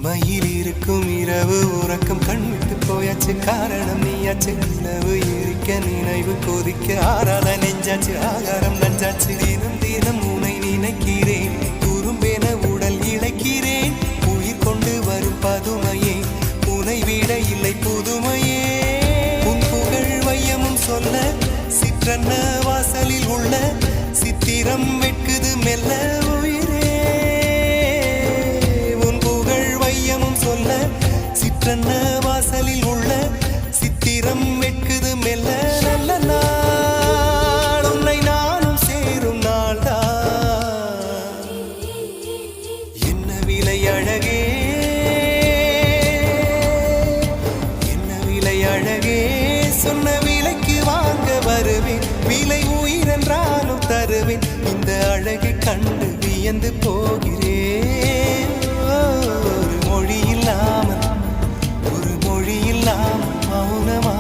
இமையில் இருக்கும் இரவு உறக்கம் கண்விட்டு போயாச்சு காரணம் நீயாச்சு நிலவு எரிக்க நினைவு கொதிக்க ஆறாத நெஞ்சாச்சு ஆகாரம் நஞ்சாச்சு தினம் தினம் உனை நினைக்கிறேன் குறும்பென உடல் இழைக்கிறேன் உயிர் கொண்டு வரும் பதுமையே உனை விட இல்லை புதுமையே உன் புகழ் வையமும் சொல்ல சிற்றன்ன வாசலில் உள்ள சித்திரம் வெட்குது மெல்ல உயிரே உன் புகழ் வையமும் சொல்ல சிற்றன்ன வாசலில் உள்ள சித்திரம் வெட்குது மெல்ல நல்ல நாள் உன்னை நானும் சேரும் நாள்தான் என்ன விலை அழகே என்ன விலை அழகே சொன்ன விலைக்கு வாங்க வருவேன் விலை உயிரென்றாலும் தருவேன் இந்த அழகை கண்டு வியந்து போகிறேன் ஒரு மொழி இல்லாமல் மௌனமா